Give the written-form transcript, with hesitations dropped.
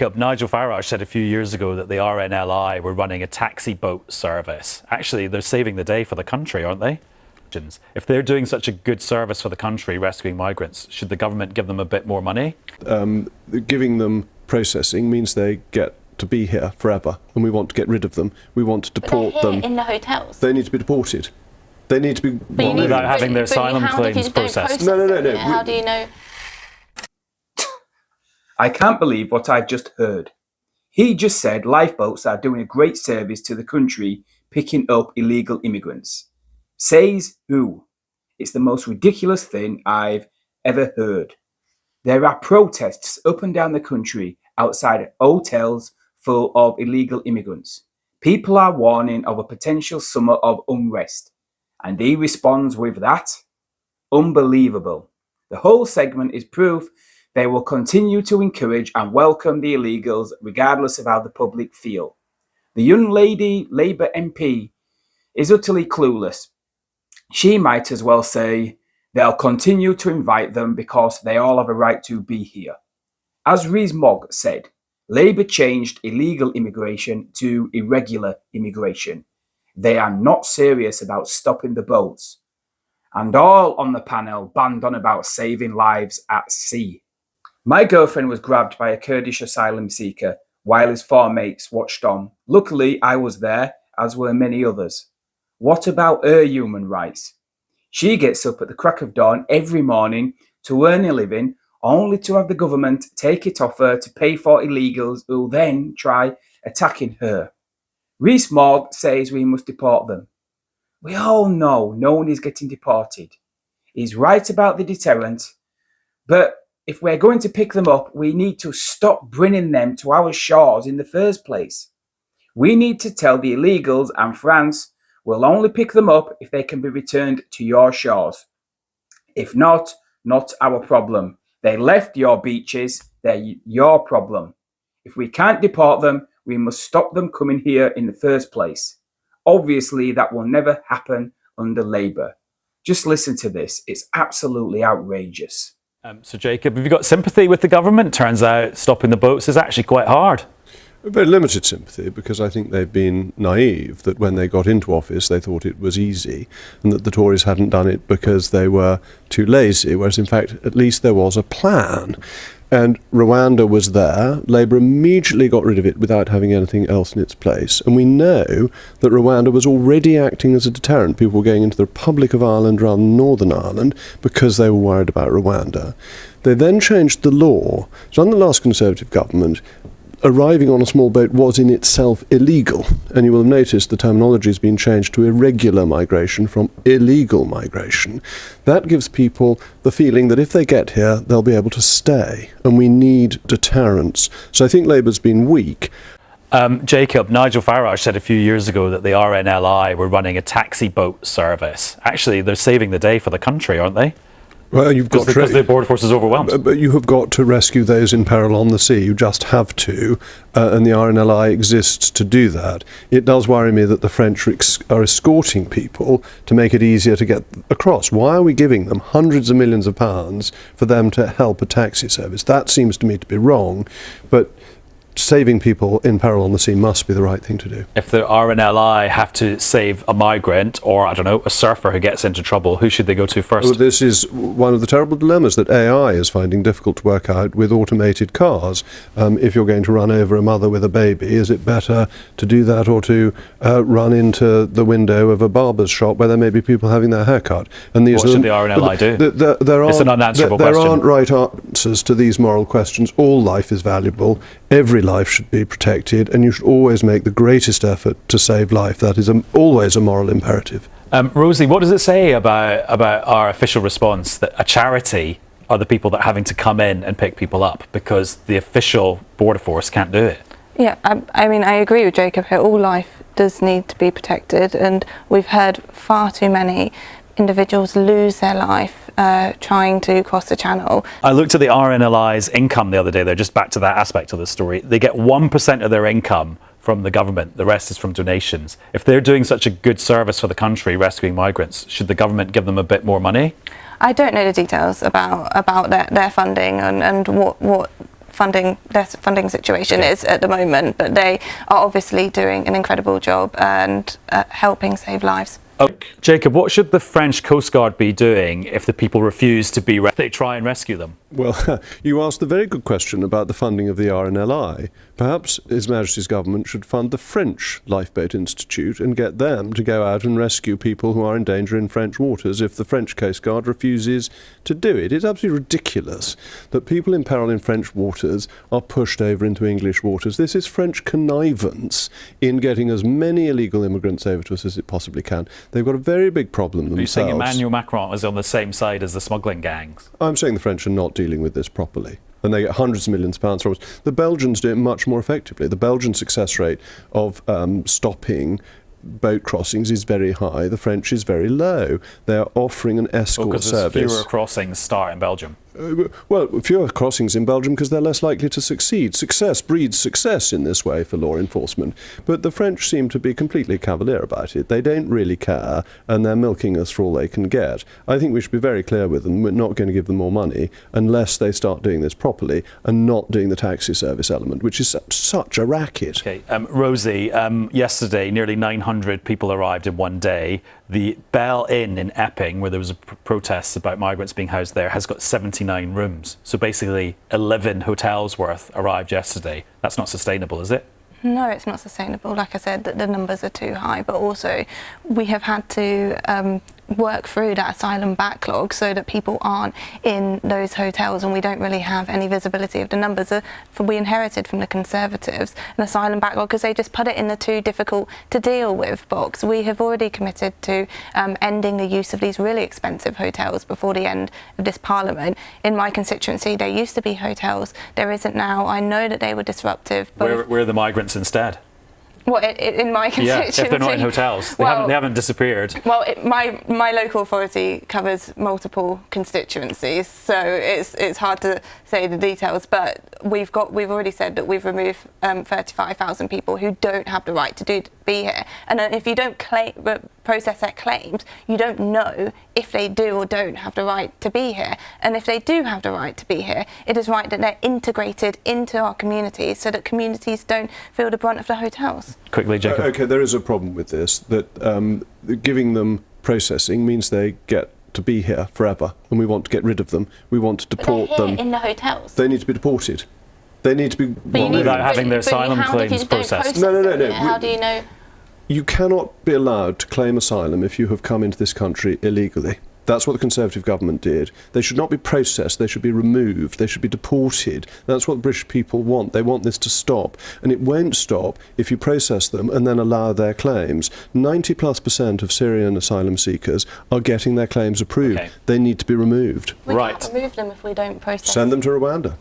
Jacob, Nigel Farage said a few years ago that the RNLI were running a taxi boat service. Actually, they're saving the day for the country, aren't they? If they're doing such a good service for the country, rescuing migrants, should the government give them a bit more money? Giving them processing means they get to be here forever, and we want to get rid of them. We want to deport them. In the hotels. They need to be deported. They need to be without having their asylum claims processed. No. How do you know? I can't believe what I've just heard. He just said lifeboats are doing a great service to the country, picking up illegal immigrants. Says who? It's the most ridiculous thing I've ever heard. There are protests up and down the country outside hotels full of illegal immigrants. People are warning of a potential summer of unrest. And he responds with that? Unbelievable. The whole segment is proof they will continue to encourage and welcome the illegals regardless of how the public feel. The young lady Labour MP is utterly clueless. She might as well say they'll continue to invite them because they all have a right to be here. As Rees-Mogg said, Labour changed illegal immigration to irregular immigration. They are not serious about stopping the boats. And all on the panel banged on about saving lives at sea. My girlfriend was grabbed by a Kurdish asylum seeker while his four mates watched on. Luckily, I was there, as were many others. What about her human rights? She gets up at the crack of dawn every morning to earn a living, only to have the government take it off her to pay for illegals who then try attacking her. Rees-Mogg says we must deport them. We all know no one is getting deported. He's right about the deterrent, but if we're going to pick them up, we need to stop bringing them to our shores in the first place. We need to tell the illegals and France will only pick them up if they can be returned to your shores. If not, not our problem. They left your beaches, they're your problem. If we can't deport them, we must stop them coming here in the first place. Obviously, that will never happen under Labour. Just listen to this. It's absolutely outrageous. So, Jacob, have you got sympathy with the government? Turns out stopping the boats is actually quite hard. Very limited sympathy, because I think they've been naive that when they got into office they thought it was easy and that the Tories hadn't done it because they were too lazy, whereas in fact at least there was a plan. And Rwanda was there. Labour immediately got rid of it without having anything else in its place. And we know that Rwanda was already acting as a deterrent. People were going into the Republic of Ireland rather than Northern Ireland because they were worried about Rwanda. They then changed the law. So under the last Conservative government, arriving on a small boat was in itself illegal, and you will have noticed the terminology has been changed to irregular migration from illegal migration. That gives people the feeling that if they get here, they'll be able to stay, and we need deterrence. So I think Labour's been weak. Jacob, Nigel Farage said a few years ago that the RNLI were running a taxi boat service. Actually, they're saving the day for the country, aren't they? Well, you've got because the border force is overwhelmed. But you have got to rescue those in peril on the sea. You just have to, and the RNLI exists to do that. It does worry me that the French are escorting people to make it easier to get across. Why are we giving them hundreds of millions of pounds for them to help a taxi service? That seems to me to be wrong, but saving people in peril on the sea must be the right thing to do. If the RNLI have to save a migrant or, I don't know, a surfer who gets into trouble, who should they go to first? Well, this is one of the terrible dilemmas that AI is finding difficult to work out with automated cars. If you're going to run over a mother with a baby, is it better to do that or to run into the window of a barber's shop where there may be people having their hair cut? And these what should the RNLI do? It's an unanswerable question. There aren't right answers to these moral questions. All life is valuable. Every life should be protected, and you should always make the greatest effort to save life. That is always a moral imperative. Rosie, what does it say about our official response that a charity are the people that are having to come in and pick people up because the official border force can't do it? Yeah, I mean, I agree with Jacob here. All life does need to be protected, and we've heard far too many individuals lose their life trying to cross the channel. I looked at the RNLI's income the other day. They're just back to that aspect of the story. They get 1% of their income from the government. The rest is from donations. If they're doing such a good service for the country, rescuing migrants, should the government give them a bit more money? I don't know the details about their funding and what funding situation is at the moment, but they are obviously doing an incredible job and helping save lives. Oh, Jacob, what should the French Coast Guard be doing if the people refuse to be they try and rescue them? Well, you asked a very good question about the funding of the RNLI. Perhaps His Majesty's government should fund the French Lifeboat Institute and get them to go out and rescue people who are in danger in French waters if the French Coast Guard refuses to do it. It's absolutely ridiculous that people in peril in French waters are pushed over into English waters. This is French connivance in getting as many illegal immigrants over to us as it possibly can. They've got a very big problem themselves. Are you saying Emmanuel Macron is on the same side as the smuggling gangs? I'm saying the French are not dealing with this properly. And they get hundreds of millions of pounds from us. The Belgians do it much more effectively. The Belgian success rate of stopping boat crossings is very high. The French is very low. They are offering an escort service. Fewer crossings start in Belgium. Well, fewer crossings in Belgium because they're less likely to succeed. Success breeds success in this way for law enforcement. But the French seem to be completely cavalier about it. They don't really care, and they're milking us for all they can get. I think we should be very clear with them. We're not going to give them more money unless they start doing this properly and not doing the taxi service element, which is such a racket. Okay, Rosie, yesterday nearly 900 people arrived in one day. The Bell Inn in Epping, where there was a protest about migrants being housed there, has got 79 rooms. So basically 11 hotels worth arrived yesterday. That's not sustainable, is it? No, it's not sustainable. Like I said, the numbers are too high, but also we have had to work through that asylum backlog so that people aren't in those hotels, and we don't really have any visibility of the numbers. We inherited from the Conservatives an asylum backlog because they just put it in the too difficult to deal with box. We have already committed to ending the use of these really expensive hotels before the end of this Parliament. In my constituency, there used to be hotels. There isn't now. I know that they were disruptive. But where are the migrants instead? Well, in my constituency, yeah, if they're not in hotels, they haven't disappeared. Well, my local authority covers multiple constituencies, so it's hard to say the details. But we've already said that we've removed 35,000 people who don't have the right to be here, and if you don't process their claims, you don't know if they do or don't have the right to be here. And if they do have the right to be here, it is right that they're integrated into our communities so that communities don't feel the brunt of the hotels. Quickly, Jacob. Okay, there is a problem with this, that giving them processing means they get to be here forever, and we want to get rid of them. We want to deport but they're here them. in the hotels. They need to be deported. They need to be... without having their asylum claims processed. No. How do you know? You cannot be allowed to claim asylum if you have come into this country illegally. That's what the Conservative government did. They should not be processed, they should be removed, they should be deported. That's what the British people want. They want this to stop. And it won't stop if you process them and then allow their claims. 90+% of Syrian asylum seekers are getting their claims approved. Okay. They need to be removed. We can't remove them if we don't process. Send them to Rwanda.